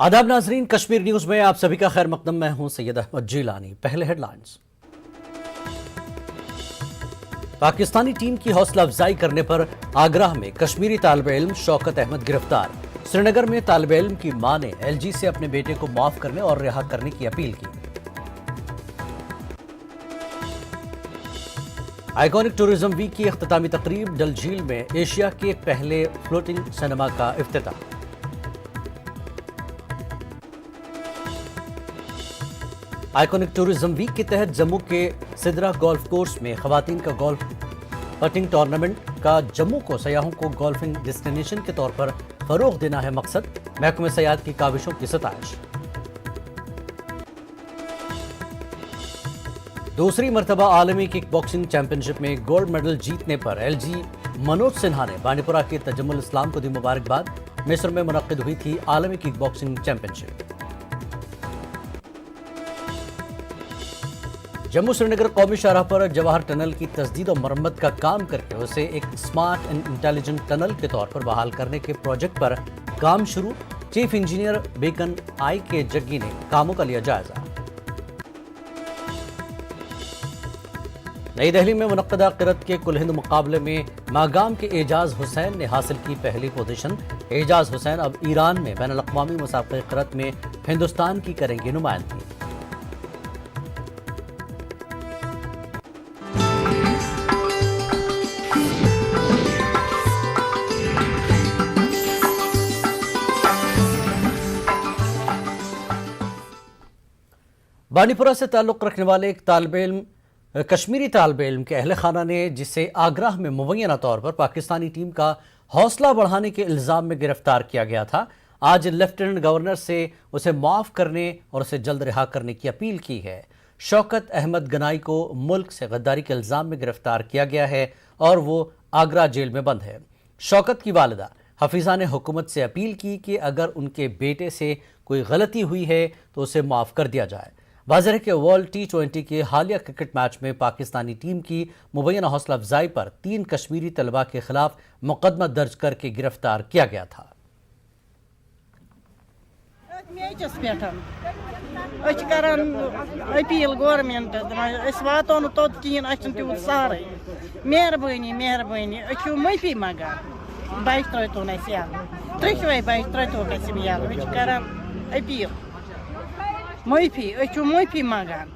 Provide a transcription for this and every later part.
आदाब नाजरीन, कश्मीर न्यूज में आप सभी का खैर मकदम। मैं हूं सैयद अहमद जिलानी। पहले हेडलाइंस। पाकिस्तानी टीम की हौसला अफजाई करने पर आगरा में कश्मीरी तालिब इल्म शौकत अहमद गिरफ्तार। श्रीनगर में तालिब इल्म की मां ने एलजी से अपने बेटे को माफ करने और रिहा करने की अपील की। आइकॉनिक टूरिज्म वीक की इख्तितामी तकरीब डल झील में एशिया के पहले फ्लोटिंग सिनेमा का इफ्तिताह। आइकॉनिक टूरिज्म वीक के तहत जम्मू के सिदरा गोल्फ कोर्स में खवातीन का गोल्फ पटिंग टूर्नामेंट का जम्मू को सयाहों को गोल्फिंग डेस्टिनेशन के तौर पर फरोग देना है मकसद। महकमे सयाहत की काविशों की सताइश। दूसरी मरतबा आलमी किक बॉक्सिंग चैंपियनशिप में गोल्ड मेडल जीतने पर एलजी मनोज सिन्हा ने बांडीपुरा के तजम्मुल इस्लाम को दी मुबारकबाद। मिस्र में मुनक्किद हुई थी आलमी kick boxing championship. Jammu Srinagar कौमी शाहराह पर जवाहर टनल की तस्दीद और मरम्मत का काम करके उसे एक स्मार्ट एंड इंटेलिजेंट टनल के तौर पर बहाल करने के प्रोजेक्ट पर काम शुरू। चीफ इंजीनियर बेकन आई के जग्गी ने कामों का लिया जायजा। नई दिल्ली में मुनक्कदा क़िरत के कुल हिंद मुकाबले में मागाम के एजाज हुसैन ने हासिल की पहली पोजीशन। एजाज हुसैन अब ईरान में बैनुल अक़वामी मुसाबिक़े क़िरत में हिंदुस्तान की करेंगे नुमाइंदगी। बांडीपुरा से ताल्लुक़ रखने वाले एक कश्मीरी तालिब इल्म के अहले खाना ने, जिसे आगरा में मुबैना तौर पर पाकिस्तानी टीम का हौसला बढ़ाने के इल्ज़ाम में गिरफ्तार किया गया था, आज लेफ्टिनेंट गवर्नर से उसे माफ़ करने और उसे जल्द रिहा करने की अपील की है। शौकत अहमद गनाई को मुल्क से गद्दारी के इल्ज़ाम में गिरफ्तार किया गया है और वो आगरा जेल में बंद है। शौकत की वालिदा हफीज़ा ने हुकूमत से अपील की कि अगर उनके बेटे से कोई गलती हुई है तो उसे माफ़ कर दिया जाए। वाज़ेह है कि वर्ल्ड T20 के हालिया क्रिकेट मैच में पाकिस्तानी टीम की मुबैना हौसला अफजाई पर 3 कश्मीरी तलबा के खिलाफ मुकदमा दर्ज करके गिरफ्तार किया गया था। अपील गवर्नमेंट वातो नो तोत कहें तूत सहरे मेहरबानी मेहरबानी माफी मंगान बच त्रोन त्रुवे बच त्रोन अपील माफी मंगान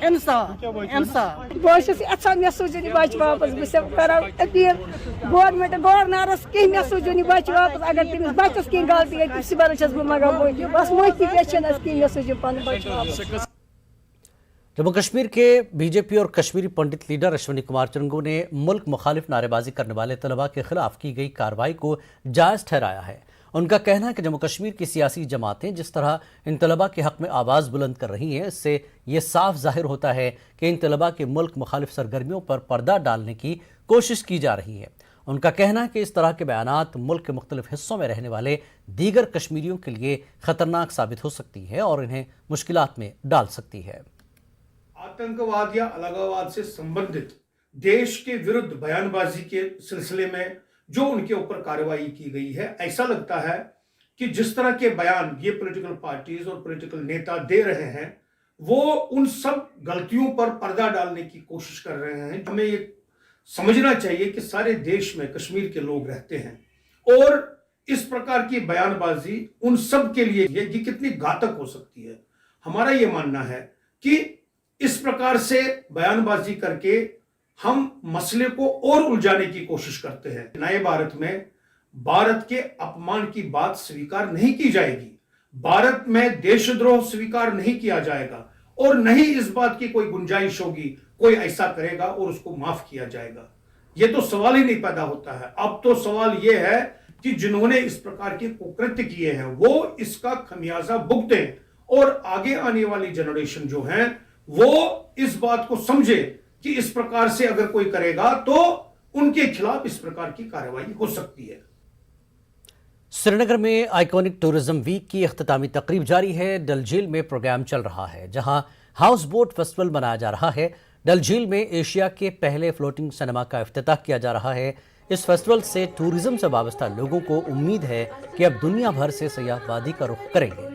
इंसाफ इंसाफ। बहुत मे सूजन बच वापस बह कर अपील गवर्नमेंट गवर्नरस कह मे सूजन बच वापस। अगर तमिस बचस कह गलती सिबल बह मंगान माफी बस माफी कह मे सूजन पन बच वापस। जम्मू कश्मीर के बीजेपी और कश्मीरी पंडित लीडर अश्विनी कुमार चंगू ने मुल्क मुखालिफ नारेबाजी करने वाले तलबा के खिलाफ की गई कार्रवाई को जायज़ ठहराया है। उनका कहना है कि जम्मू कश्मीर की सियासी जमातें जिस तरह इन तलबा के हक में आवाज़ बुलंद कर रही हैं, इससे ये साफ जाहिर होता है कि इन तलबा के मुल्क मुखालिफ सरगर्मियों पर पर्दा डालने की कोशिश की जा रही है। उनका कहना है कि इस तरह के बयानात मुल्क के मुख्तलिफ हिस्सों में रहने वाले दीगर कश्मीरियों के लिए खतरनाक साबित हो सकती है और इन्हें मुश्किलात में डाल सकती है। आतंकवाद या अलगाववाद से संबंधित देश के विरुद्ध बयानबाजी के सिलसिले में जो उनके ऊपर कार्रवाई की गई है, ऐसा लगता है कि जिस तरह के बयान ये पॉलिटिकल पार्टीज और पॉलिटिकल नेता दे रहे हैं, वो उन सब गलतियों पर पर्दा डालने की कोशिश कर रहे हैं। हमें ये समझना चाहिए कि सारे देश में कश्मीर के लोग रहते हैं और इस प्रकार की बयानबाजी उन सब के लिए ये कितनी घातक हो सकती है। हमारा ये मानना है कि इस प्रकार से बयानबाजी करके हम मसले को और उलझाने की कोशिश करते हैं। नए भारत में भारत के अपमान की बात स्वीकार नहीं की जाएगी, भारत में देशद्रोह स्वीकार नहीं किया जाएगा और नहीं इस बात की कोई गुंजाइश होगी कोई ऐसा करेगा और उसको माफ किया जाएगा। यह तो सवाल ही नहीं पैदा होता है। अब तो सवाल यह है कि जिन्होंने इस प्रकार के कुकृत्य किए हैं वो इसका खमियाजा भुगतें और आगे आने वाली जनरेशन जो है वो इस बात को समझे कि इस प्रकार से अगर कोई करेगा तो उनके खिलाफ इस प्रकार की कार्रवाई हो सकती है। श्रीनगर में आइकॉनिक टूरिज्म वीक की इख्तितामी तकरीब जारी है। डल झील में प्रोग्राम चल रहा है जहां हाउस बोट फेस्टिवल मनाया जा रहा है। डल झील में एशिया के पहले फ्लोटिंग सिनेमा का इफ्तिताह किया जा रहा है। इस फेस्टिवल से टूरिज्म से वाबस्ता लोगों को उम्मीद है कि अब दुनिया भर से सयाहबादी का रुख करेंगे।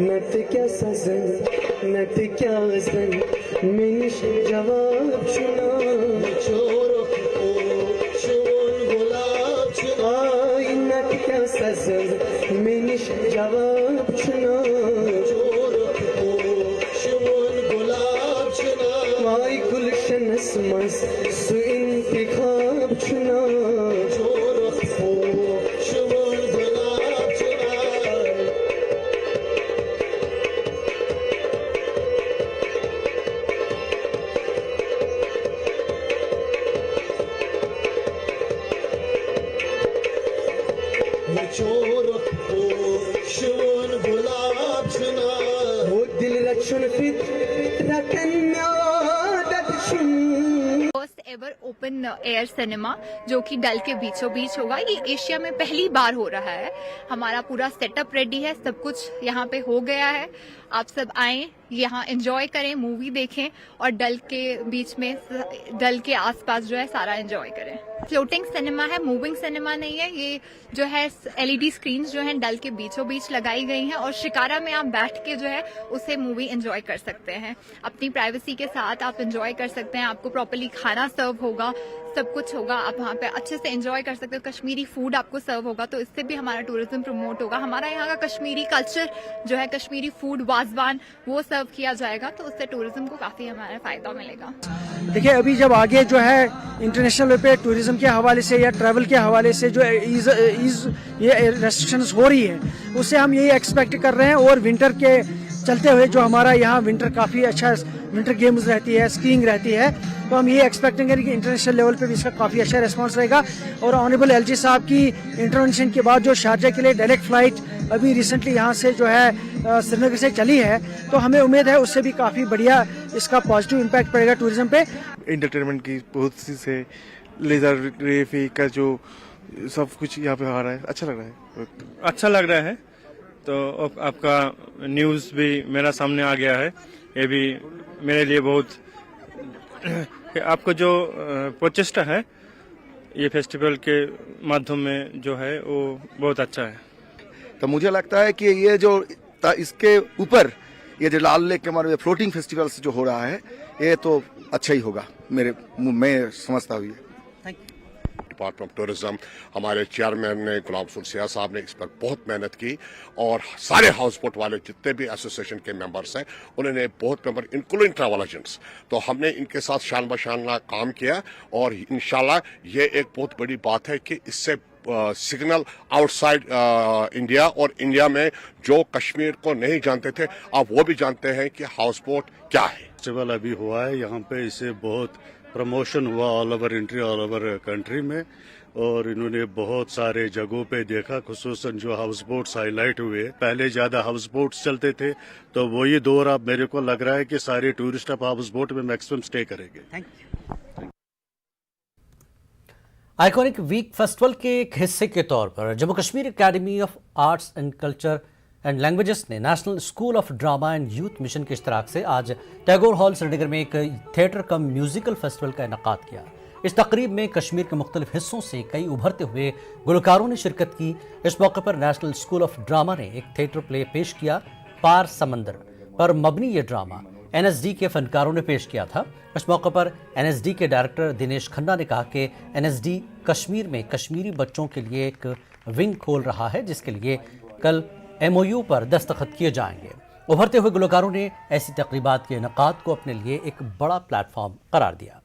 नत क्या सजन नत क्या जन मिनिश जवाब चुना चोरों को शोन गुलाब चुना नत क्या सजन मिनिश जवाब चुना चोरों को शोन गुलाब चुना वाई गुलशन मस सु इंतखाब चुना चोरों को शोन गुलाब चुना first ever open air cinema जो कि डल के बीचों बीच होगा। ये एशिया में पहली बार हो रहा है। हमारा पूरा सेटअप रेडी है, सब कुछ यहाँ पे हो गया है। आप सब आएं, यहाँ एंजॉय करें, मूवी देखें और डल के बीच में, डल के आसपास जो है सारा एंजॉय करें। फ्लोटिंग सिनेमा है, मूविंग सिनेमा नहीं है। ये जो है LED स्क्रीन्स जो है डल के बीचों बीच लगाई गई हैं और शिकारा में आप बैठ के जो है उसे मूवी एंजॉय कर सकते हैं। अपनी प्राइवेसी के साथ आप एंजॉय कर सकते हैं। आपको प्रॉपर्ली खाना सर्व होगा, सब कुछ होगा, आप वहाँ पे अच्छे से एंजॉय कर सकते हो। कश्मीरी फूड आपको सर्व होगा, तो इससे भी हमारा टूरिज्म प्रमोट होगा। हमारा यहाँ का कश्मीरी कल्चर जो है, कश्मीरी फूड, वाजवान, वो सर्व किया जाएगा, तो उससे टूरिज्म को काफी हमारा फायदा मिलेगा। देखिए, अभी जब आगे जो है इंटरनेशनल लेवल पे टूरिज्म के हवाले से या ट्रैवल के हवाले से जो ये रेस्ट्रिक्शंस हो रही है, उससे हम यही एक्सपेक्ट कर रहे हैं। और विंटर के चलते हुए जो हमारा यहाँ विंटर काफ़ी अच्छा विंटर गेम्स रहती है, स्कीइंग रहती है, तो हम ये एक्सपेक्ट करेंगे कि इंटरनेशनल लेवल पे भी इसका काफ़ी अच्छा रिस्पांस रहेगा। और ऑनरेबल LG साहब की इंटरवेंशन के बाद जो शारजा के लिए डायरेक्ट फ्लाइट अभी रिसेंटली यहाँ से जो है श्रीनगर से चली है, तो हमें उम्मीद है उससे भी काफ़ी बढ़िया इसका पॉजिटिव इम्पैक्ट पड़ेगा टूरिज्म पे। इंटरटेनमेंट की बहुत सी से लेजर रेफी का जो सब कुछ यहाँ पे आ रहा है, अच्छा लग रहा है। अच्छा लग रहा है। तो आपका न्यूज़ भी मेरा सामने आ गया है, ये भी मेरे लिए बहुत आपको जो प्रचेष्टा है ये फेस्टिवल के माध्यम में जो है वो बहुत अच्छा है। तो मुझे लगता है कि ये जो इसके ऊपर ये जो लाल लेक के हमारे फ्लोटिंग फेस्टिवल्स जो हो रहा है, ये तो अच्छा ही होगा, मैं समझता हूँ। डिपार्टमेंट ऑफ टूरिज्म, हमारे चेयरमैन ने गुलाम रसूल सियाह साहब ने इस पर बहुत मेहनत की और सारे हाउस बोट वाले जितने भी एसोसिएशन के मेंबर्स हैं उन्होंने बहुत मेंबर इंक्लूडिंग ट्रैवल एजेंट्स, तो हमने इनके साथ शान बशान काम किया और इंशाल्लाह ये एक बहुत बड़ी बात है कि इससे सिग्नल आउटसाइड इंडिया और इंडिया में जो कश्मीर को नहीं जानते थे अब वो भी जानते हैं कि हाउस बोट क्या है। फेस्टिवल अभी हुआ है यहाँ पे, इससे बहुत प्रमोशन हुआ all over entry, all over country में, और इन्होंने बहुत सारे जगहों पे देखा, खुसूसन जो हाउस बोट्स हाईलाइट हुए। पहले ज्यादा हाउस बोट्स चलते थे, तो वही दौर अब मेरे को लग रहा है कि सारे टूरिस्ट अब हाउस बोट में मैक्सिमम स्टे करेंगे। आइकॉनिक वीक फेस्टिवल के एक हिस्से के तौर पर Jammu Kashmir academy of arts and culture and languages ने national school of drama and youth mission के इश्तराक से आज टैगोर हॉल श्रीनगर में एक थिएटर कम म्यूजिकल फेस्टिवल का इनेकाद किया। इस तकरीब में कश्मीर के मुख्तलिफ हिस्सों से कई उभरते हुए गुलकारों ने शिरकत की। इस मौके पर नेशनल स्कूल ऑफ ड्रामा ने एक थिएटर प्ले पेश किया। पार समंदर पर मबनी ये ड्रामा NSD के फनकारों ने पेश किया था। इस मौके पर NSD के डायरेक्टर दिनेश खन्ना ने कहा कि NSD कश्मीर में कश्मीरी बच्चों के लिए एक विंग खोल रहा है, जिसके लिए कल MOU पर दस्तखत किए जाएंगे। उभरते हुए गुलकारों ने ऐसी तकरीबात के इनेकाद को अपने लिए एक बड़ा प्लेटफॉर्म करार दिया।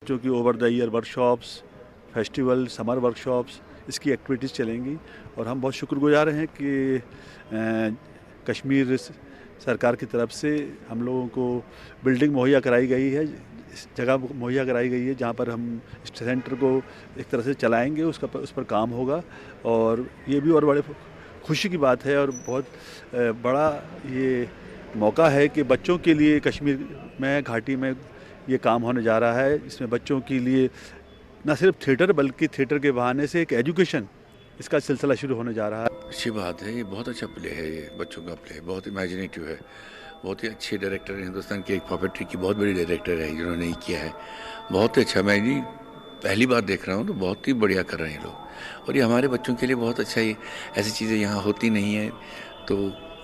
जो कि over the year workshops, festival, summer workshops, इसकी एक्टिविटीज़ चलेंगी। और हम बहुत शुक्रगुजार हैं कि कश्मीर सरकार की तरफ से हम लोगों को बिल्डिंग मुहैया कराई गई है, जगह मुहैया कराई गई है जहाँ पर हम इस सेंटर को एक तरह से चलाएंगे, उस पर काम होगा। और ये भी और बड़े खुशी की बात है और बहुत बड़ा ये मौका है कि बच्चों के लिए कश्मीर में, घाटी में ये काम होने जा रहा है। इसमें बच्चों के लिए न सिर्फ थिएटर बल्कि थिएटर के बहाने से एक एजुकेशन, इसका सिलसिला शुरू होने जा रहा है। अच्छी बात है, ये बहुत अच्छा प्ले है, ये बच्चों का प्ले बहुत इमेजिनेटिव है। बहुत ही अच्छे डायरेक्टर हैं, हिंदुस्तान के एक पॉपेट्री की बहुत बड़ी डायरेक्टर है जिन्होंने ये किया है। बहुत ही अच्छा, मैं नहीं पहली बार देख रहा हूँ, तो बहुत ही बढ़िया कर रहे हैं लोग। और ये हमारे बच्चों के लिए बहुत अच्छा, ये ऐसी चीज़ें यहाँ होती नहीं है, तो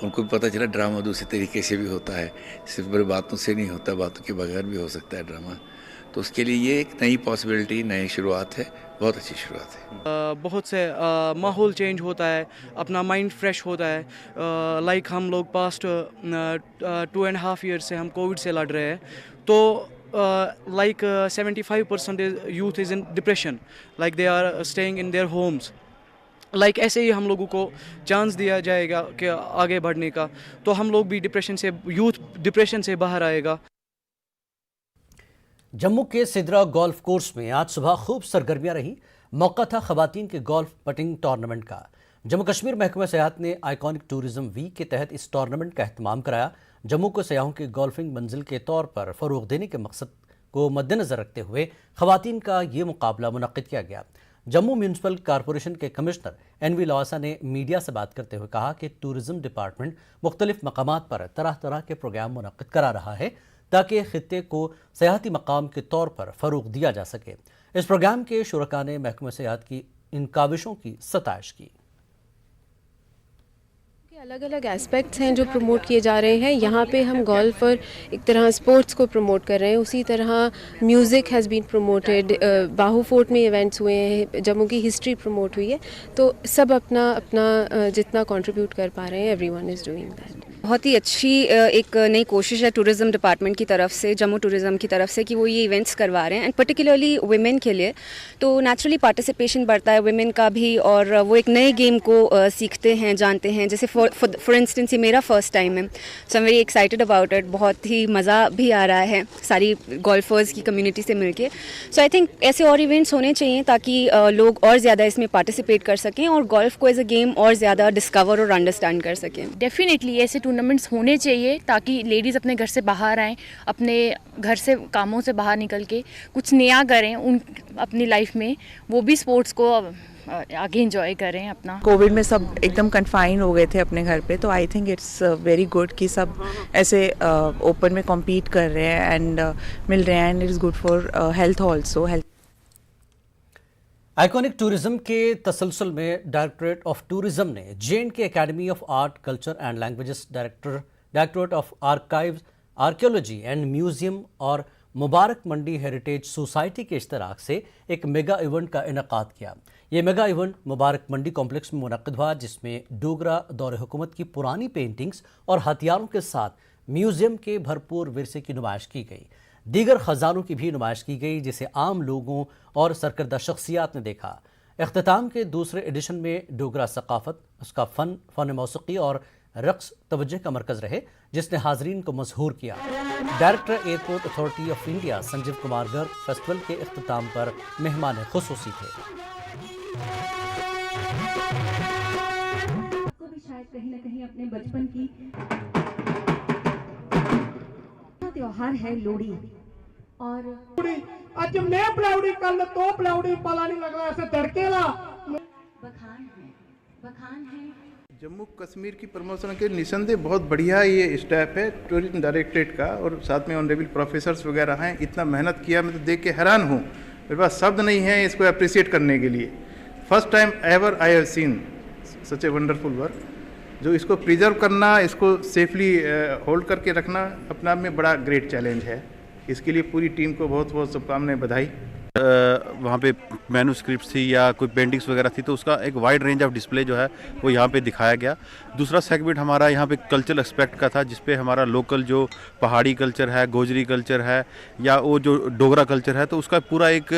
उनको भी पता चला ड्रामा दूसरे तरीके से भी होता है, सिर्फ बड़े बातों से नहीं होता, बातों के बगैर भी हो सकता है ड्रामा। तो उसके लिए ये एक नई पॉसिबिलिटी, नई शुरुआत है, बहुत अच्छी शुरुआत है। बहुत से माहौल चेंज होता है, अपना माइंड फ्रेश होता है। लाइक हम लोग पास्ट 2.5 ईयर से हम कोविड से लड़ रहे हैं, तो like 75% youth is in depression, like they are staying in their homes. Like ऐसे ही हम लोगों को चांस दिया जाएगा कि आगे बढ़ने का, तो हम लोग भी डिप्रेशन से, यूथ डिप्रेशन से बाहर आएगा। जम्मू के सिदरा गोल्फ कोर्स में आज सुबह खूब सरगर्मियां रही। मौका था खवातीन के गोल्फ पटिंग टूर्नामेंट का। जम्मू कश्मीर महकमा सयाहत ने आइकॉनिक टूरिज्म वीक के तहत इस टूर्नामेंट का एहतमाम कराया। जम्मू को सयाहों के गोल्फिंग मंजिल के तौर पर फ़रोग़ देने के मकसद को मद्देनज़र रखते हुए खवातीन का ये मुकाबला मुनक़्क़िद किया गया। जम्मू म्यूनसिपल कॉरपोरेशन के कमिश्नर NV लवासा ने मीडिया से बात करते हुए कहा कि टूरिज़्म डिपार्टमेंट मुख्तलिफ मकामात पर तरह तरह के प्रोग्राम मुनक़्क़िद करा रहा है ताकि ख़ित्ते को सयाहती मकाम के तौर पर फ़रोग़ दिया जा सके। इस प्रोग्राम के शुरका ने महकमा सयाहत की इन काविशों की सताइश की। अलग अलग एस्पेक्ट्स हैं जो प्रमोट किए जा रहे हैं। यहाँ पे हम गोल्फ और एक तरह स्पोर्ट्स को प्रमोट कर रहे हैं। उसी तरह music has been promoted, Bahu fort में इवेंट्स हुए हैं, जम्मू की हिस्ट्री प्रमोट हुई है। तो सब अपना अपना जितना कंट्रीब्यूट कर पा रहे हैं, एवरीवन इज़ डूइंग दैट। बहुत ही अच्छी एक नई कोशिश है टूरिज़्म डिपार्टमेंट की तरफ से, जम्मू टूरिज़्म की तरफ से, कि वो ये इवेंट्स करवा रहे हैं, एंड पर्टिकुलरली वुमेन के लिए। तो नेचुरली पार्टिसिपेशन बढ़ता है वुमेन का भी, और वो एक नए गेम को सीखते हैं, जानते हैं। जैसे फॉर इंस्टेंस ये मेरा फर्स्ट टाइम है, so I am very excited about it. बहुत ही मज़ा भी आ रहा है सारी गोल्फर्स की कम्युनिटी से मिलके। सो आई थिंक ऐसे और इवेंट्स होने चाहिए ताकि लोग और ज़्यादा इसमें पार्टिसिपेट कर सकें और गोल्फ को एज अ गेम और ज़्यादा डिस्कवर और अंडरस्टैंड कर सकें। डेफिनेटली ऐसे टूर्नामेंट्स होने चाहिए ताकि लेडीज़ अपने घर से बाहर आएँ, अपने घर से कामों से बाहर निकल के कुछ नया करें उन अपनी लाइफ में, वो भी स्पोर्ट्स को आगे एंजॉय करें अपना। कोविड में सब एकदम कन्फाइन हो गए थे अपने घर पे, तो I think it's very good कि सब ऐसे ओपन में कॉम्पीट कर रहे हैं एंड मिल रहे हैं, and it is good for health also. Iconic tourism के तसलसल में डायरेक्टरेट ऑफ टूरिज्म ने JNK academy of art, culture and languages, directorate of archives, archaeology and museum और मुबारक मंडी हेरिटेज सोसाइटी के इश्तराक से एक मेगा इवेंट का इनेकाद किया। ये mega event Mubarak Mandi complex में मुनक़्क़िद हुआ, जिसमें डोगरा दौर हुकूमत की पुरानी पेंटिंग्स और हथियारों के साथ म्यूजियम के भरपूर विरसे की नुमाइश की गई। दीगर ख़जानों की भी नुमाइश की गई, जिसे आम लोगों और सरकर्दा शख्सियात ने देखा। इख्तिताम के दूसरे एडिशन में डोगरा सकाफ़त, उसका फ़न मौसीक़ी और रक्स तवज्जो का मरकज रहे, जिसने हाजरीन को मशहूर किया। Director airport authority of India Sanjeev Kumar Garg festival के इख्तिताम पर मेहमान खुसूसी थे। आपको भी शायद कहीं न कहीं अपने बचपन की त्योहार है लोहड़ी, और आज मैं पलाउड़ी कल तो पलाउड़ी पता नहीं लग रहा ऐसे तड़के ला बखान है। जम्मू कश्मीर की प्रमोशन के निसंदेह बहुत बढ़िया ये स्टेप है टूरिज्म डायरेक्टरेट का, और साथ में ऑनरेबल प्रोफेसर्स वगैरह हैं। इतना मेहनत किया, मैं तो देख के हैरान हूँ, मेरे पास शब्द नहीं है इसको अप्रिशिएट करने के लिए। First time ever I have seen such a wonderful work. जो इसको प्रिजर्व करना, इसको सेफली होल्ड करके रखना अपने आप में बड़ा ग्रेट चैलेंज है। इसके लिए पूरी टीम को बहुत बहुत शुभकामनाएं, बधाई। वहाँ पे मैन्यूस्क्रिप्ट थी या कोई पेंटिंग्स वगैरह थी, तो उसका एक वाइड रेंज ऑफ डिस्प्ले जो है वो यहाँ पे दिखाया गया। दूसरा सेगमेंट हमारा यहाँ पे कल्चरल एस्पेक्ट का था, जिसपे हमारा लोकल जो पहाड़ी कल्चर है, गोजरी कल्चर है या वो जो डोगरा कल्चर है, तो उसका पूरा एक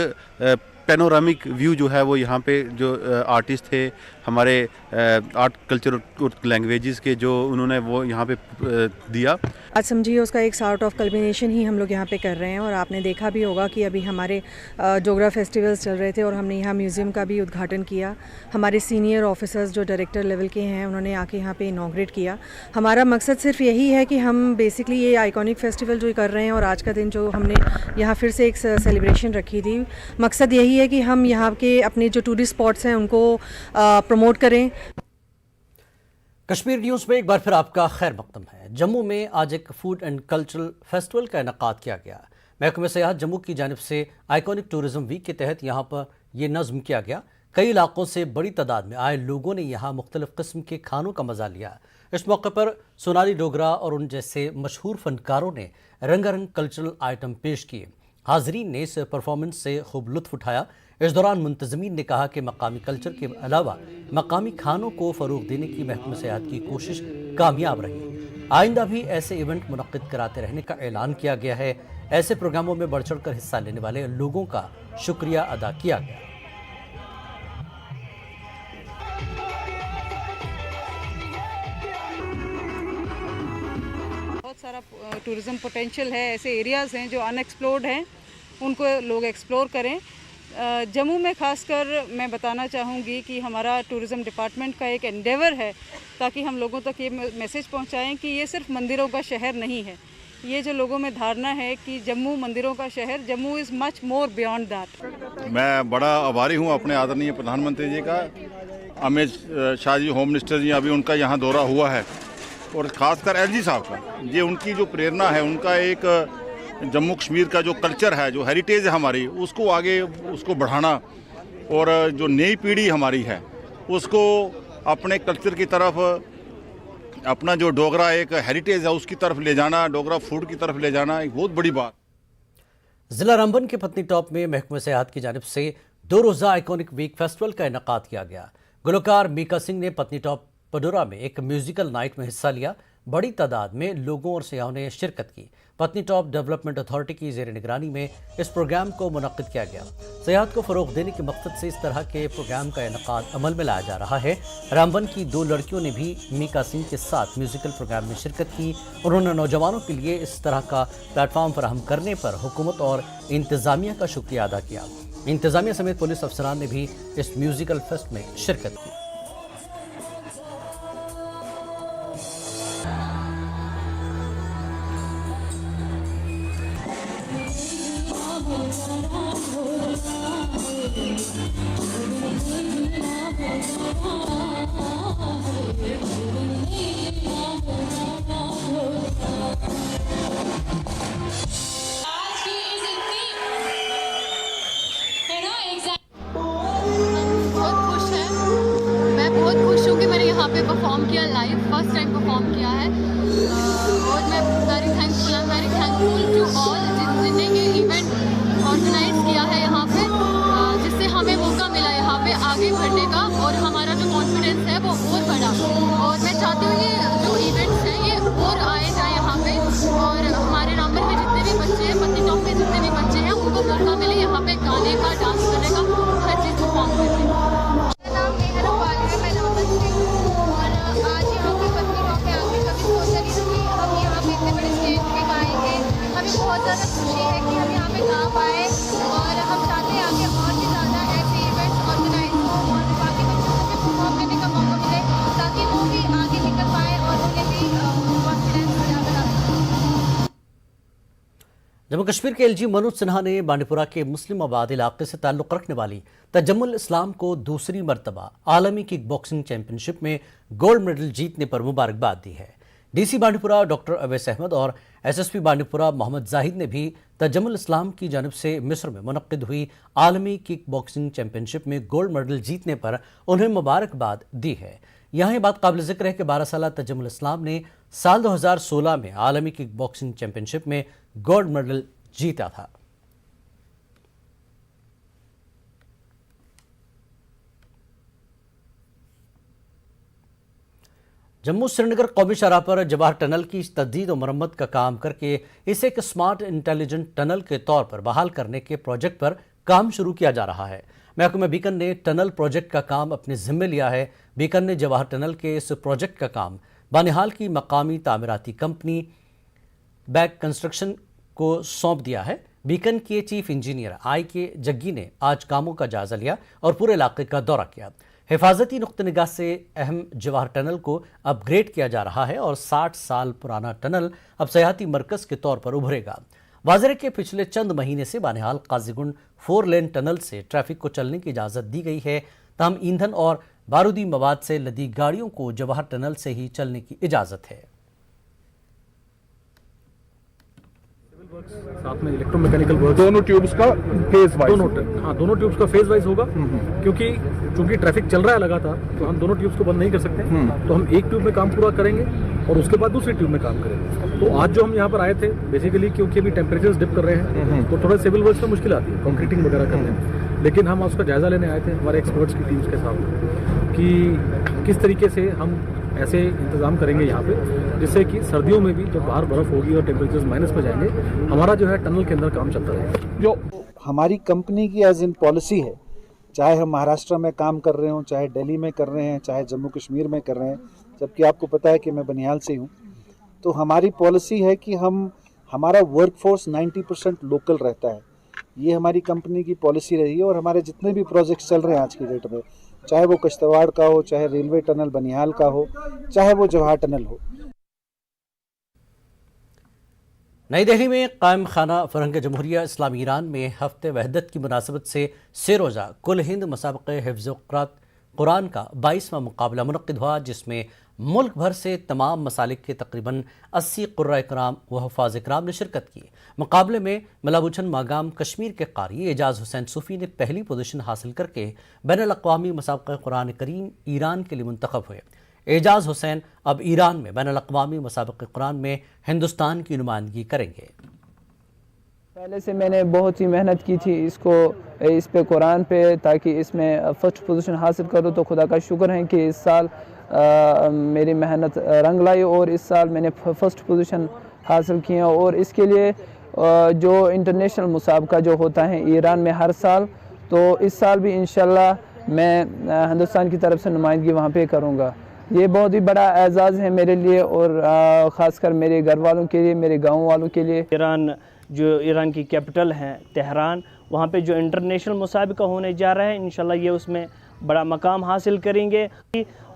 पैनोरामिक व्यू जो है वो यहाँ पे जो आर्टिस्ट थे हमारे आर्ट कल्चर और लैंग्वेजेस के, जो उन्होंने वो यहाँ पे दिया। आज समझिए उसका एक सॉर्ट ऑफ कल्बिनेशन ही हम लोग यहाँ पे कर रहे हैं। और आपने देखा भी होगा कि अभी हमारे डोगरा फेस्टिवल्स चल रहे थे और हमने यहाँ म्यूज़ियम का भी उद्घाटन किया। हमारे सीनियर ऑफिसर्स जो डायरेक्टर लेवल के हैं उन्होंने आके यहाँ पे इनॉग्रेट किया। हमारा मकसद सिर्फ यही है कि हम बेसिकली ये आइकॉनिक फेस्टिवल जो कर रहे हैं और आज का दिन जो हमने यहाँ फिर से एक सेलिब्रेशन रखी थी, मकसद यही है कि हम यहाँ के अपने जो टूरिस्ट स्पॉट्स हैं उनको प्रमोट करें। कश्मीर न्यूज़ में एक बार फिर आपका खैर मकदम है। जम्मू में आज एक फूड एंड कल्चरल फेस्टिवल का इनेकाद किया गया। महकमे सियाहत जम्मू की जानिब से आइकॉनिक टूरिज्म वीक के तहत यहाँ पर यह नज़्म किया गया। कई इलाकों से बड़ी तादाद में आए लोगों ने यहाँ मुख्तलिफ किस्म के खानों का मजा लिया। इस मौके पर सोनाली डोगरा और उन जैसे मशहूर फनकारों ने रंगारंग कल्चरल आइटम पेश किए। हाजरीन ने इस परफॉर्मेंस से खूब लुत्फ उठाया। इस दौरान मुंतज़मीन ने कहा कि मकामी कल्चर के अलावा मकामी खानों को फ़रोग़ देने की महकमे सियाहत की कोशिश कामयाब रही। आइंदा भी ऐसे इवेंट मुनक़्क़िद कराते रहने का ऐलान किया गया है। ऐसे प्रोग्रामों में बढ़ चढ़ कर हिस्सा लेने वाले लोगों का शुक्रिया अदा किया गया। बहुत सारा टूरिज्म पोटेंशियल है, ऐसे एरियाज़ हैं जो अनएक्सप्लोर्ड हैं, उनको लोग एक्सप्लोर करें। जम्मू में खासकर मैं बताना चाहूँगी कि हमारा टूरिज़म डिपार्टमेंट का एक एंडेवर है ताकि हम लोगों तक ये मैसेज पहुँचाएं कि ये सिर्फ मंदिरों का शहर नहीं है। ये जो लोगों में धारणा है कि जम्मू मंदिरों का शहर, Jammu is much more beyond that. मैं बड़ा आभारी हूँ अपने आदरणीय प्रधानमंत्री जी का। अमित शाह जी होम मिनिस्टर जी, अभी उनका यहाँ दौरा हुआ है, और ख़ासकर एलजी साहब का, ये उनकी जो प्रेरणा है, उनका एक जम्मू कश्मीर का जो कल्चर है, जो हेरिटेज है हमारी, उसको आगे उसको बढ़ाना, और जो नई पीढ़ी हमारी है उसको अपने कल्चर की तरफ, अपना जो डोगरा एक हेरिटेज है उसकी तरफ ले जाना, डोगरा फूड की तरफ ले जाना, एक बहुत बड़ी बात। जिला रामबन के पत्नी टॉप में महकमे सियाहत की जानिब से 2 रोज़ा आइकॉनिक वीक फेस्टिवल का इनेकाद किया गया। गुलकार मीका सिंह ने पत्नी टॉप पडोरा में एक म्यूजिकल नाइट में हिस्सा लिया। बड़ी तादाद में लोगों और सयाहों ने शिरकत की। पत्नी टॉप डेवलपमेंट अथॉरिटी की ज़ेर निगरानी में इस प्रोग्राम को मुनक़्क़िद किया गया। सियाहत को फ़रोग़ देने के मकसद से इस तरह के प्रोग्राम का इनेकाद अमल में लाया जा रहा है। रामबन की 2 लड़कियों ने भी मीका सिंह के साथ म्यूजिकल प्रोग्राम में शिरकत की। उन्होंने नौजवानों के लिए इस तरह का प्लेटफॉर्म फराहम करने पर हुकूमत और इंतज़ामिया का शुक्रिया अदा किया। इंतज़ामिया समेत पुलिस अफसरान ने भी इस म्यूजिकल फेस्ट में शिरकत की। यहाँ पे परफॉर्म किया लाइव, फर्स्ट टाइम परफॉर्म किया है, और मैं वेरी थैंकफुल टू ऑल जिन्होंने ये इवेंट ऑर्गेनाइज किया है यहाँ पे, जिससे हमें मौका मिला यहाँ पे आगे बढ़ने का और हमारा जो कॉन्फिडेंस है वो और बढ़ा। और मैं चाहती हूँ ये जो इवेंट्स हैं ये और आए जाए यहाँ पे, और हमारे रामबन में जितने भी बच्चे हैं, पत्नी टॉप में जितने भी बच्चे हैं, उनको मौका मिले यहाँ पे गाने का, डांस करने का, हर चीज़ परफॉर्म करने का। आज यहाँ पे पत्नी टॉप के जम्मू कश्मीर के एलजी मनोज सिन्हा ने बांडीपुरा के मुस्लिम आबाद इलाके से ताल्लुक़ रखने वाली तजम्मुल इस्लाम को दूसरी मरतबा आलमी किक बॉक्सिंग चैंपियनशिप में गोल्ड मेडल जीतने पर मुबारकबाद दी है। डीसी बांडीपुरा डॉक्टर अवैस अहमद और एसएसपी बांडीपुरा मोहम्मद जाहिद ने भी तजम्मुल इस्लाम की जानिब से मिस्र में मुनक्किद हुई आलमी किक बॉक्सिंग चैंपियनशिप में गोल्ड मेडल जीतने पर उन्हें मुबारकबाद दी है। यहाँ ये बात काबिल जिक्र है कि 12 साला तजम्मुल इस्लाम ने साल 2016 में आलमी किक बॉक्सिंग चैंपियनशिप में गोल्ड मेडल जीता था। जम्मू श्रीनगर कौमी शाहराह पर जवाहर टनल की तजदीद और मरम्मत का काम करके इसे एक स्मार्ट इंटेलिजेंट टनल के तौर पर बहाल करने के प्रोजेक्ट पर काम शुरू किया जा रहा है। महकमा बीकन ने टनल प्रोजेक्ट का काम अपने जिम्मे लिया है। बीकन ने जवाहर टनल के इस प्रोजेक्ट का काम बानिहाल की मकामी तामीराती कंपनी बैक कंस्ट्रक्शन को सौंप दिया है। बीकन के चीफ इंजीनियर आई के जग्गी ने आज कामों का जायजा लिया और पूरे इलाके का दौरा किया। हिफाजती नुक्ते निगाह से अहम जवाहर टनल को अपग्रेड किया जा रहा है और 60 साल पुराना टनल अब सयाहती मरकज के तौर पर उभरेगा। वाज़ेह के पिछले चंद महीने से बानिहाल काजीगुंड 4 लेन टनल से ट्रैफिक को चलने की इजाज़त दी गई है। तमाम ईंधन और बारूदी मवाद से लदी गाड़ियों को जवाहर टनल से ही चलने की इजाज़त है। साथ में इलेक्ट्रोमैकेनिकल वर्क, दोनों ट्यूब्स का फेज वाइज, दोनों ट्यूब्स का फेज वाइज होगा। क्योंकि चूंकि ट्रैफिक चल रहा है लगातार, तो हम दोनों ट्यूब्स को बंद नहीं कर सकते। तो हम एक ट्यूब में काम पूरा करेंगे और उसके बाद दूसरी ट्यूब में काम करेंगे। तो आज जो हम यहाँ पर आए थे बेसिकली क्योंकि अभी टेम्परेचर्स डिप कर रहे हैं तो थोड़ा सिविल वर्क्स में मुश्किल आती है कंक्रीटिंग वगैरह करने में, लेकिन हम उसका जायजा लेने आए थे हमारे एक्सपर्ट्स की टीम्स के साथ कि किस तरीके से हम ऐसे इंतजाम करेंगे यहाँ पे जिससे कि सर्दियों में भी जब बाहर बर्फ होगी और टेम्परेचर्स माइनस में जाएंगे, हमारा जो है टनल के अंदर काम चलता रहेगा। जो हमारी कंपनी की एज इन पॉलिसी है, चाहे हम महाराष्ट्र में काम कर रहे हों, चाहे दिल्ली में कर रहे हैं, चाहे जम्मू कश्मीर में कर रहे हैं, जबकि आपको पता है कि मैं बनिहाल से हूँ, तो हमारी पॉलिसी है कि हमारा वर्कफोर्स 90% लोकल रहता है। ये हमारी कंपनी की पॉलिसी रही है और हमारे जितने भी प्रोजेक्ट्स चल रहे हैं आज की डेट में, चाहे वो कश्तवाड़ का हो, चाहे रेलवे टनल बनिहाल का हो, चाहे वो जवाहर टनल हो। नई दिल्ली में कायम खाना फरहंग जमहूरिया इस्लामी ईरान में हफ्ते वहदत की मुनासबत से 6 रोज़ा कुल हिंद मुसाबक़े हिफ्ज़ कुरान का 22वां मुकाबला मुनक़्क़िद हुआ, जिसमें मुल्क भर से तमाम मसालिक के तकरीबन 80 क़ुर्रा इकराम व हफ़ाज़ इकराम ने शिरकत की। मुकाबले में मलाबुछन मागाम कश्मीर के कारी एजाज़ हुसैन सूफ़ी ने पहली पोजीशन हासिल करके बैनुल अक़वामी मुसाबक़े कुरान करीम ईरान के लिए मुंतखब हुए। एजाज़ हुसैन अब ईरान में बैनुल अक़वामी मुसाबक़े कुरान में हिंदुस्तान की नुमाइंदगी करेंगे। पहले से मैंने बहुत ही मेहनत की थी इस पे कुरान पे, ताकि इसमें फर्स्ट पोजीशन हासिल करूँ। तो खुदा का शुक्र है कि इस साल मेरी मेहनत रंग लाई और इस साल मैंने फर्स्ट पोजीशन हासिल किया। और इसके लिए जो इंटरनेशनल मुसाबका जो होता है ईरान में हर साल, तो इस साल भी इंशाल्लाह मैं हिंदुस्तान की तरफ से नुमाइंदगी वहाँ पे करूँगा। ये बहुत ही बड़ा एजाज़ है मेरे लिए और ख़ासकर मेरे घर वालों के लिए, मेरे गाँव वालों के लिए। ईरान की कैपिटल है तेहरान, वहाँ पे जो इंटरनेशनल मुसाबिका होने जा रहा है, इंशाल्लाह ये उसमें बड़ा मकाम हासिल करेंगे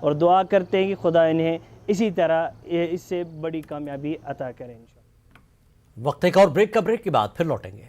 और दुआ करते हैं कि खुदा इन्हें इसी तरह इससे बड़ी कामयाबी अता करें। वक्त एक और ब्रेक के बाद फिर लौटेंगे।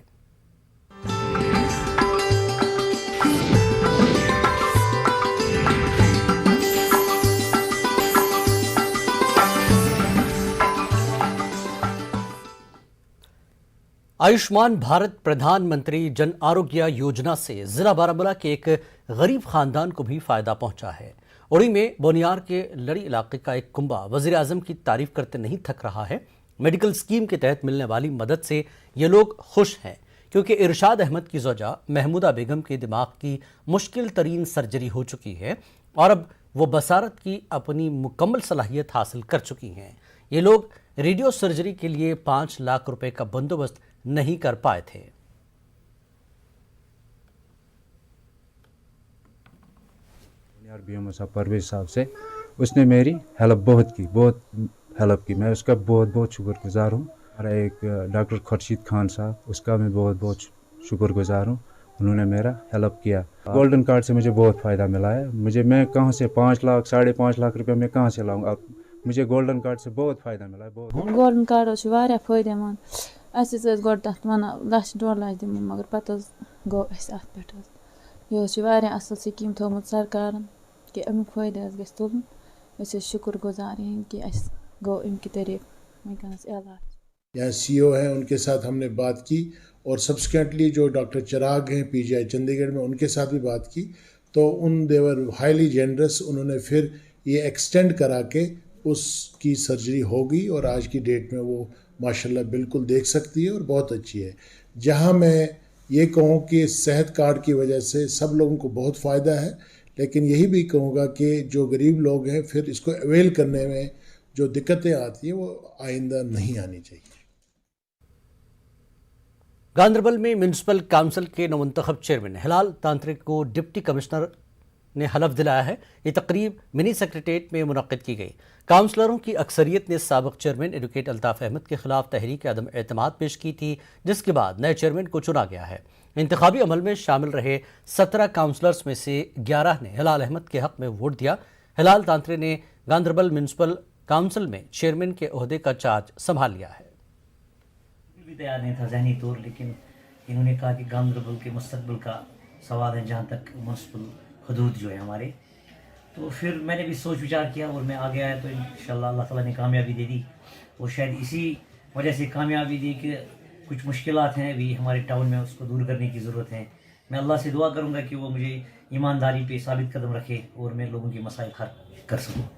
आयुष्मान भारत प्रधानमंत्री जन आरोग्य योजना से जिला बारामूला के एक गरीब खानदान को भी फायदा पहुंचा है। उड़ी में बोनियार के लड़ी इलाके का एक कुंबा वजीर आजम की तारीफ करते नहीं थक रहा है। मेडिकल स्कीम के तहत मिलने वाली मदद से ये लोग खुश हैं, क्योंकि इरशाद अहमद की ज़ौजा महमूदा बेगम के दिमाग की मुश्किल तरीन सर्जरी हो चुकी है और अब वो बसारत की अपनी मुकम्मल सलाहियत हासिल कर चुकी हैं। ये लोग रेडियो सर्जरी के लिए 5 लाख रुपए का बंदोबस्त नहीं कर पाए थे। BMO साहब परवेज साहब से उसने मेरी बहुत हेल्प की। मैं उसका बहुत शुक्रगुजार हूँ। हमारा एक डॉक्टर खुर्शीद खान साहब, उसका मैं बहुत शुक्रगुजार हूँ। उन्होंने मेरा हेल्प किया। गोल्डन कार्ड से मुझे बहुत फ़ायदा मिला है। मैं कहाँ से 5 लाख 5.5 लाख रुपये मैं कहाँ से लाऊंगा? अब मुझे गोल्डन कार्ड से बहुत फ़ायदा मिला है। गोल्डन कार्ड फ़ायदेमंद अस गो तथ वन 1-1.5 लाख दिमो मगर पत गो पे यह असल स्कीम थोमुत सरकारन कि अमुक फायदे गस तुलन शुक्र गुजार कि गो अमि तरीक वनकस इलाज। यहाँ CEO हैं उनके साथ हमने बात की और सब्सिक्वेंटली जो डॉक्टर चिराग हैं PGI चंडीगढ़ में उनके साथ भी बात की, तो देवर हाईली जेनरस, उन्होंने फिर ये एक्सटेंड करा के उसकी सर्जरी होगी और आज की डेट में वो माशाल्लाह बिल्कुल देख सकती है और बहुत अच्छी है। जहाँ मैं ये कहूँ कि सेहत कार्ड की वजह से सब लोगों को बहुत फ़ायदा है, लेकिन यही भी कहूँगा कि जो गरीब लोग हैं फिर इसको अवेल करने में जो दिक्कतें आती हैं वो आइंदा नहीं आनी चाहिए। गांदरबल में म्यूनसिपल काउंसिल के नवमुंतखब चेयरमैन हिलाल तांत्रिक को डिप्टी कमिश्नर ने हलफ दिलाया है। ये तकरीब मिनी सेक्रेटेरिएट में मुनक्किद की गई। काउंसलरों की अक्सरियत ने साबिक चेयरमैन एडवोकेट अल्ताफ अहमद के खिलाफ तहरीक अदम एतमाद पेश की थी, जिसके बाद नए चेयरमैन को चुना गया है। इंतखाबी अमल में शामिल रहे 17 काउंसलर्स में से 11 ने हिलाल अहमद के हक में वोट दिया। हिलाल तांत्रे ने गांदरबल म्यूनसिपल काउंसिल में चेयरमैन के ओहदे का चार्ज संभाल लिया है। भी तैयार नहीं था जहनी तौर, लेकिन इन्होंने कहा कि गांदरबल के मुस्तकबिल का सवाल है, जहाँ तक म्यूनसिपल हदूद जो है हमारे, तो फिर मैंने भी सोच विचार किया और मैं आगे आया। तो इंशाल्लाह अल्लाह ताला ने कामयाबी दे दी और शायद इसी वजह से कामयाबी दी कि कुछ मुश्किलात हैं अभी हमारे टाउन में, उसको दूर करने की ज़रूरत है। मैं अल्लाह से दुआ करूँगा कि वो मुझे ईमानदारी पे साबित कदम रखे और मैं लोगों के मसाइल हल कर सकूँ।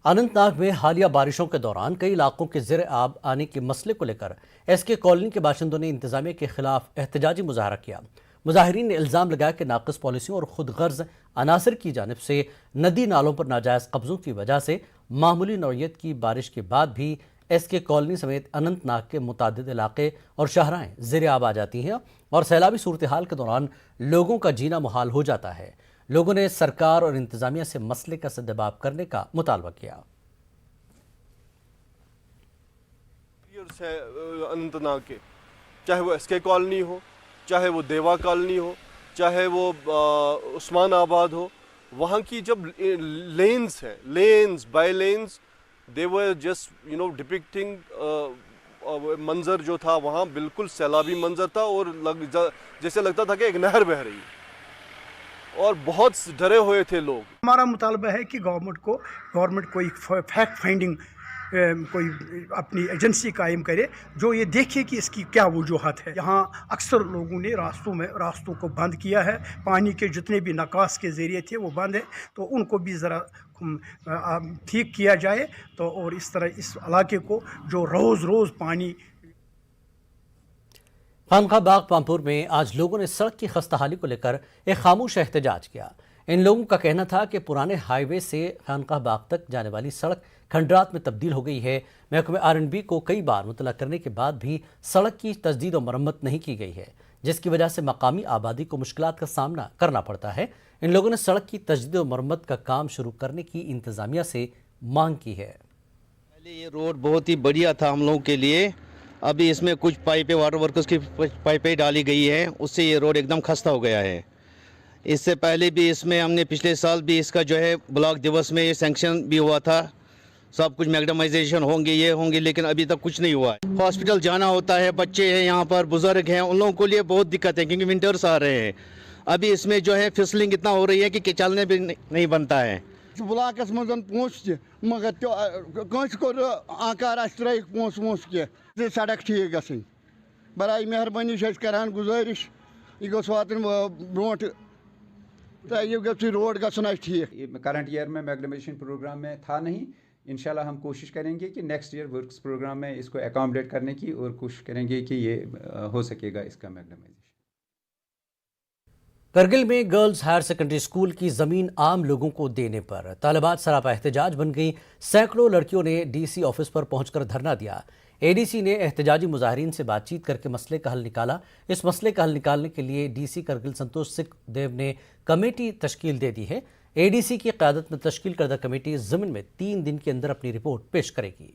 अनंतनाग में हालिया बारिशों के दौरान कई इलाकों के ज़ेर आब आने के मसले को लेकर SK कॉलोनी के बाशिंदों ने इंतजामिया के खिलाफ एहतजाजी मुजाहरा किया। मुजाहिरीन ने इल्ज़ाम लगाया कि नाक़िस पॉलिसियों और खुद गर्ज अनासर की जानिब से नदी नालों पर नाजायज़ कब्ज़ों की वजह से मामूली नौयत की बारिश के बाद भी SK कॉलोनी समेत अनंतनाग के मुतादिद इलाके और शहराएँ ज़ेर आब आ जाती हैं और सैलाबी सूरत हाल के दौरान लोगों का जीना मुहाल हो जाता है। लोगों ने सरकार और इंतजामिया से मसले का सद्दबाब करने का मुतालबा किया। अनंतनाग के, चाहे वो SK कॉलोनी हो, चाहे वो देवा कॉलोनी हो, चाहे वो उस्मान आबाद हो, वहाँ की जब लेन्स हैं, lens by lens, they were just depicting मंजर जो था वहाँ बिल्कुल सैलाबी मंजर था और जैसे लगता था कि एक नहर बह रही है और बहुत डरे हुए थे लोग। हमारा मुतालबा है कि गवर्नमेंट कोई फैक्ट फाइंडिंग कोई अपनी एजेंसी कायम करे जो ये देखे कि इसकी क्या वजूहत है। यहाँ अक्सर लोगों ने रास्तों को बंद किया है, पानी के जितने भी निकास के ज़रिए थे वो बंद है, तो उनको भी ज़रा ठीक किया जाए। तो और इस तरह इस इलाके को जो रोज़ पानी। खानका बाग पामपुर में आज लोगों ने सड़क की खस्ताहाली को लेकर एक खामोश एहतजाज किया। इन लोगों का कहना था कि पुराने हाईवे से खानका बाग तक जाने वाली सड़क खंडरात में तब्दील हो गई है। महकमे R&B को कई बार मुतला करने के बाद भी सड़क की तजदीद और मरम्मत नहीं की गई है, जिसकी वजह से मकामी आबादी को मुश्किलात का सामना करना पड़ता है। इन लोगों ने सड़क की तजदीद और मरम्मत का काम शुरू करने की इंतजामिया से मांग की है। पहले ये रोड बहुत ही बढ़िया था हम लोगों के लिए, अभी इसमें कुछ पाइपें वाटर वर्कर्स की पाइपें डाली गई है, उससे ये रोड एकदम खस्ता हो गया है। इससे पहले भी इसमें हमने पिछले साल भी इसका जो है ब्लॉक दिवस में ये सैंक्शन भी हुआ था, सब कुछ मैगडमाइजेशन होंगे ये होंगे, लेकिन अभी तक कुछ नहीं हुआ है। हॉस्पिटल जाना होता है, बच्चे हैं यहाँ पर, बुजुर्ग हैं, उन लोगों के लिए बहुत दिक्कत है क्योंकि विंटर्स आ रहे हैं। अभी इसमें जो है फिसलिंग इतना हो रही है कि चलने भी नहीं बनता है। ब्लॉकस मजन पोस मगर कंस को आकार त्रिक पोस कह सड़क ठीक गई बराए मेहरबानी करान गुजारिश यह गोस वातन ब्रो तो यह गो रोड गसन ठीक। करंट ईयर में मैग्नीफिकेशन प्रोग्राम में था नहीं, इंशाल्लाह हम कोशिश करेंगे कि नेक्स्ट ईयर वर्क्स प्रोग्राम में इसको एकोमोडेट करने की और कोशिश करेंगे कि ये हो सकेगा इसका मैग्नीफिकेशन। करगिल में गर्ल्स हायर सेकेंडरी स्कूल की जमीन आम लोगों को देने पर तालिबात सरापा एहतजाज बन गई। सैकड़ों लड़कियों ने DC ऑफिस पर पहुंचकर धरना दिया। ADC ने एहतजाजी मुजाहिरीन से बातचीत करके मसले का हल निकाला। इस मसले का हल निकालने के लिए DC करगिल संतोष सिंह देव ने कमेटी तश्कील दे दी है। ADC की क़यादत में तश्कील करदा कमेटी ज़मीन में 3 दिन के अंदर अपनी रिपोर्ट पेश करेगी।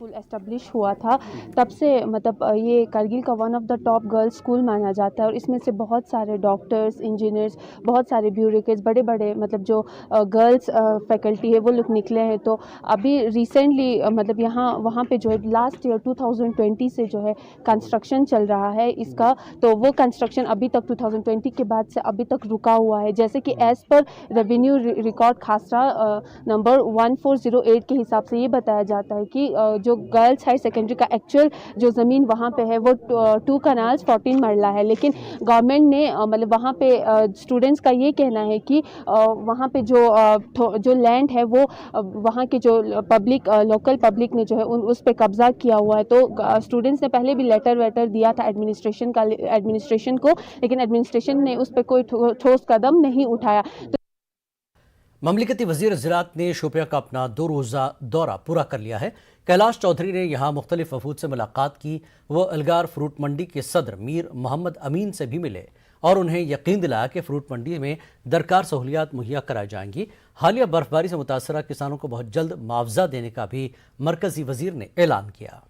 स्कूल एस्टेब्लिश हुआ था तब से मतलब ये कारगिल का one of the top girls school माना जाता है और इसमें से बहुत सारे डॉक्टर्स, इंजीनियर्स, बहुत सारे ब्यूरोक्रेट्स, बड़े बड़े मतलब जो गर्ल्स फैकल्टी है वो लोग निकले हैं। तो अभी रिसेंटली मतलब यहाँ वहाँ पे जो है लास्ट ईयर 2020 से जो है कंस्ट्रक्शन चल रहा है इसका, तो वो कंस्ट्रक्शन अभी तक 2020 के बाद से अभी तक रुका हुआ है। जैसे कि as per revenue record khasra number 1408 के हिसाब से ये बताया जाता है कि जो गर्ल्स हायर सेकेंडरी का एक्चुअल जो ज़मीन वहाँ पे है वो 2 कनाल्स 14 मरला है, लेकिन गवर्नमेंट ने मतलब वहाँ पे स्टूडेंट्स का ये कहना है कि वहाँ पे जो लैंड है वो वहाँ के जो पब्लिक लोकल पब्लिक ने जो है उस पे कब्जा किया हुआ है। तो स्टूडेंट्स ने पहले भी लेटर दिया था एडमिनिस्ट्रेशन को, लेकिन एडमिनिस्ट्रेशन ने उस पर कोई ठोस कदम नहीं उठाया। ममलिकती वज़ीर ज़राअत ने शोपिया का अपना 2 रोज़ा दौरा पूरा कर लिया है। कैलाश चौधरी ने यहाँ मुख्तलिफ वफूद से मुलाकात की। वो अलगार फ्रूट मंडी के सदर मीर मोहम्मद अमीन से भी मिले और उन्हें यकीन दिलाया कि फ्रूट मंडी में दरकार सहूलियात मुहैया कराई जाएंगी। हालिया बर्फबारी से मुतासरा किसानों को बहुत जल्द मुआवजा देने का भी मरकजी वज़ीर ने ऐलान किया।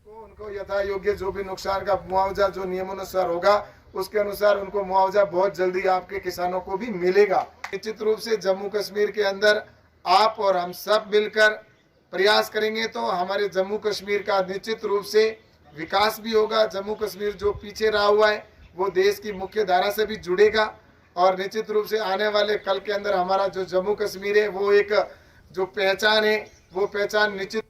उनको यथा योग्य जो भी नुकसान का मुआवजा जो नियमानुसार होगा उसके अनुसार उनको मुआवजा बहुत जल्दी आपके किसानों को भी मिलेगा। निश्चित रूप से जम्मू कश्मीर के अंदर आप और हम सब मिलकर प्रयास करेंगे तो हमारे जम्मू कश्मीर का निश्चित रूप से विकास भी होगा। जम्मू कश्मीर जो पीछे रहा हुआ है वो देश की मुख्य धारा से भी जुड़ेगा और निश्चित रूप से आने वाले कल के अंदर हमारा जो जम्मू कश्मीर है वो एक जो पहचान है वो पहचान निश्चित।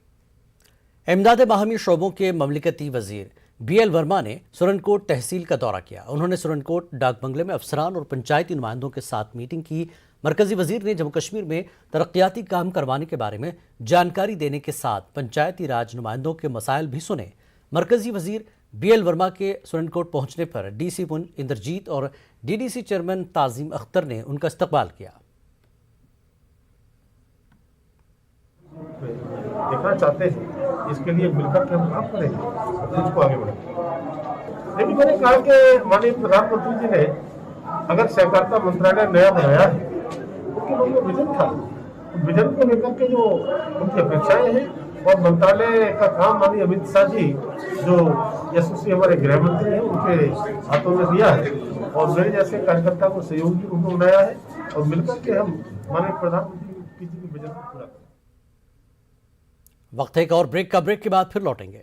इमदाद बाहमी शोबों के ममलिकती वज़ीर BL वर्मा ने सुरनकोट तहसील का दौरा किया। उन्होंने सुरनकोट डाक बंगले में अफसरान और पंचायती नुमाइंदों के साथ मीटिंग की। मरकजी वज़ीर ने जम्मू कश्मीर में तरक्याती काम करवाने के बारे में जानकारी देने के साथ पंचायती राज नुमाइंदों के मसाइल भी सुने। मरकजी वज़ीर BL वर्मा के सुरनकोट पहुंचने पर DC पुंछ इंद्रजीत और DDC चेयरमैन ताज़ीम अख्तर ने उनका इस्तकबाल किया। देखना चाहते हैं इसके लिए मिलकर के हम काम करेंगे, देश को आगे बढ़ेंगे। लेकिन मैंने कहा कि माननीय प्रधानमंत्री जी ने अगर सहकारिता मंत्रालय नया बनाया है उनके मन में विजन था, विजन को लेकर के जो उनकी अपेक्षाएं हैं और मंत्रालय का काम माननीय अमित शाह जी जो यशस्वी हमारे गृह मंत्री हैं उनके हाथों में दिया है और मेरे जैसे कार्यकर्ता को सहयोगी उनको बनाया है और मिलकर के हम माननीय प्रधानमंत्री जी के विजन को पूरा करें। वक्त एक और ब्रेक का, ब्रेक के बाद फिर लौटेंगे।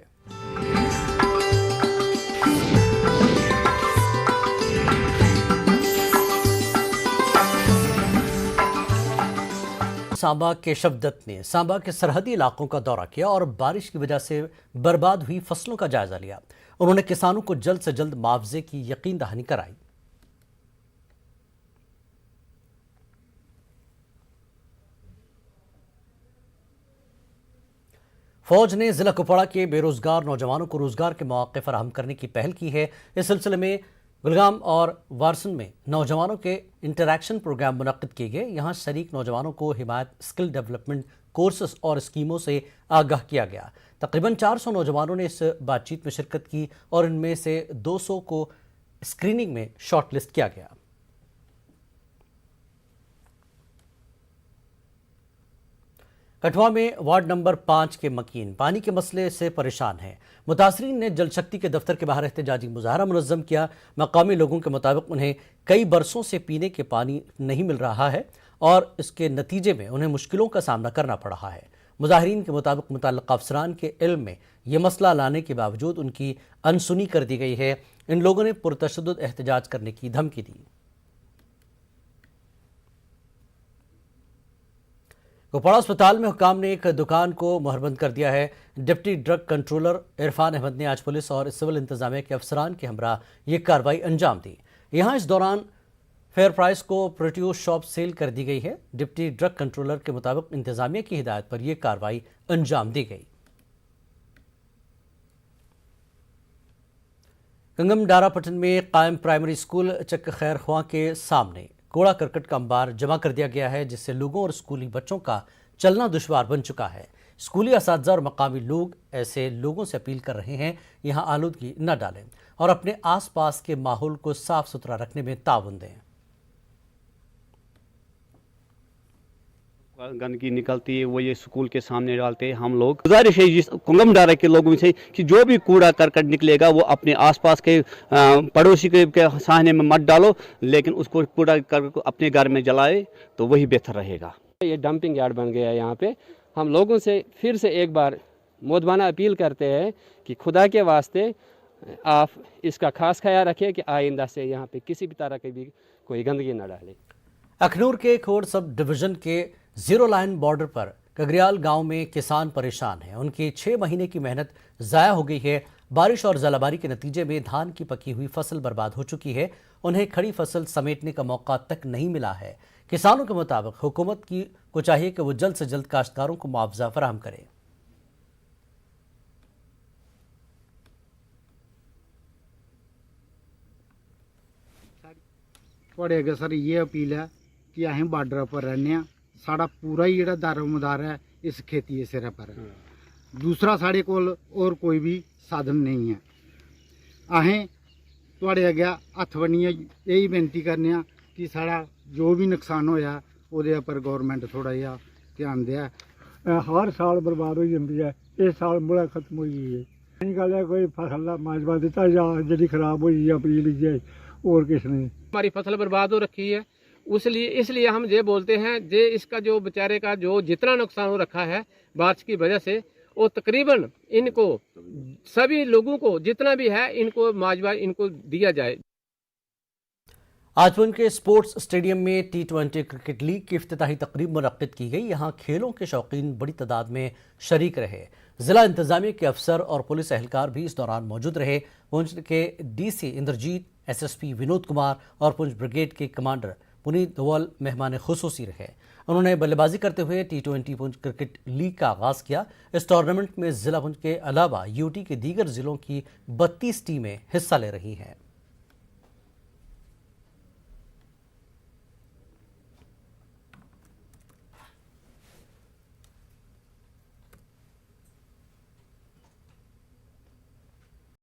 सांबा केशव दत्त ने सांबा के सरहदी इलाकों का दौरा किया और बारिश की वजह से बर्बाद हुई फसलों का जायजा लिया। उन्होंने किसानों को जल्द से जल्द मुआवजे की यकीन दहानी कराई। फौज ने जिला कुपवाड़ा के बेरोजगार नौजवानों को रोजगार के मौके फराहम करने की पहल की है। इस सिलसिले में गुलगाम और वारसन में नौजवानों के इंटरैक्शन प्रोग्राम मुनक्किद किए गए। यहाँ शरीक नौजवानों को हिमायत, स्किल डेवलपमेंट कोर्सेस और स्कीमों से आगाह किया गया। तकरीबन 400 नौजवानों ने इस बातचीत में शिरकत की और इनमें से 200 को स्क्रीनिंग में शॉर्टलिस्ट किया गया। कठुआ में वार्ड नंबर 5 के मकीन पानी के मसले से परेशान हैं। मुतासरीन ने जल शक्ति के दफ्तर के बाहर एहतजाजी मुजाहरा मुनज़्ज़म किया। मकामी लोगों के मुताबिक उन्हें कई बरसों से पीने के पानी नहीं मिल रहा है और इसके नतीजे में उन्हें मुश्किलों का सामना करना पड़ रहा है। मुजाहिरीन के मुताबिक मुतल्लिक़ अफसरान के इल्म में यह मसला लाने के बावजूद उनकी अनसुनी कर दी गई है। इन लोगों ने पुरतशद्दुद एहतजाज करने की धमकी दी। कुपवाड़ा अस्पताल में हुकाम ने एक दुकान को मोहरबंद कर दिया है। Deputy drug controller Irfan Ahmed ने आज पुलिस और सिविल इंतजामिया के अफसरान के हमरा ये कार्रवाई अंजाम दी। यहाँ इस दौरान फेयर प्राइस को प्रोड्यूस शॉप सेल कर दी गई है। डिप्टी ड्रग कंट्रोलर के मुताबिक इंतजामिया की हिदायत पर यह कार्रवाई अंजाम दी गई। कंगम डारापटन में कायम प्राइमरी स्कूल चक खैर ख्वां के सामने कूड़ा करकट का अंबार जमा कर दिया गया है, जिससे लोगों और स्कूली बच्चों का चलना दुश्वार बन चुका है। स्कूली असातिज़ा और मकामी लोग ऐसे लोगों से अपील कर रहे हैं यहाँ आलूदगी न डालें और अपने आसपास के माहौल को साफ सुथरा रखने में ताउन दें। गंदगी निकलती है वो ये स्कूल के सामने डालते हैं। हम लोग गुजारिश है जिस कुंगम डारा के लोगों से कि जो भी कूड़ा करकट निकलेगा वो अपने आसपास के पड़ोसी के सामने में मत डालो, लेकिन उसको कूड़ा करकट अपने घर में जलाए तो वही बेहतर रहेगा। ये डंपिंग यार्ड बन गया है यहाँ पे। हम लोगों से फिर से एक बार मोदबाना अपील करते हैं कि खुदा के वास्ते आप इसका खास ख्याल रखें कि आइंदा से यहाँ पे किसी भी तरह की भी कोई गंदगी न डाले। अखनूर के खोड़ सब डिवीजन के जीरो लाइन बॉर्डर पर कगरियाल गांव में किसान परेशान हैं। उनकी 6 महीने की मेहनत ज़ाया हो गई है। बारिश और जलाबारी के नतीजे में धान की पकी हुई फसल बर्बाद हो चुकी है। उन्हें खड़ी फसल समेटने का मौका तक नहीं मिला है। किसानों के मुताबिक हुकूमत को चाहिए कि वो जल्द से जल्द काश्तकारों को मुआवजा फराहम करे। थोड़े अग्गे सर ये अपील है कि असें बार्डर पर रहने, साड़ा पूरा ही जेह्ड़ा दारोमदार है इस खेती के सिरे पर है। दूसरा साढ़े कोल और कोई भी साधन नहीं है। असें थोड़े अग्गे हत्थ बन्नियै यही बेनती करने कि साड़ा जो भी नुकसान होया ओहदे उप्पर गौरमेंट थोड़ा जिहा ध्यान देआ। हर साल बर्बाद हो जाती है, इस साल मुड़ा खत्म हो गई है। गल है कोई फसल का मुआवजा दिता जा जी खराब हुई अपील जाए और किस नहीं। हमारी फसल बर्बाद हो रखी है, इसलिए हम ये बोलते हैं जे इसका जो बेचारे का जो जितना नुकसान हो रखा है बारिश की वजह से, वो तकरीबन इनको सभी लोगों को जितना भी है इनको मुआवजा इनको दिया जाए। आज पुंछ के स्पोर्ट्स स्टेडियम में T20 क्रिकेट लीग की इफ्तिताही तकरीब मुनक्किद की गई। यहाँ खेलों के शौकीन बड़ी तादाद में शरीक रहे। जिला इंतजामिया के अफसर और पुलिस एहलकार भी इस दौरान मौजूद रहे। पुंछ के DC इंद्रजीत, SSP विनोद कुमार और पुंछ ब्रिगेड के कमांडर पुनीत धवल मेहमान खुसूसी रहे। उन्होंने बल्लेबाजी करते हुए T20 पुंछ क्रिकेट लीग का आगाज़ किया। इस टूर्नामेंट में जिला पुंछ के अलावा UT के दीगर जिलों की 32 टीमें हिस्सा ले रही हैं।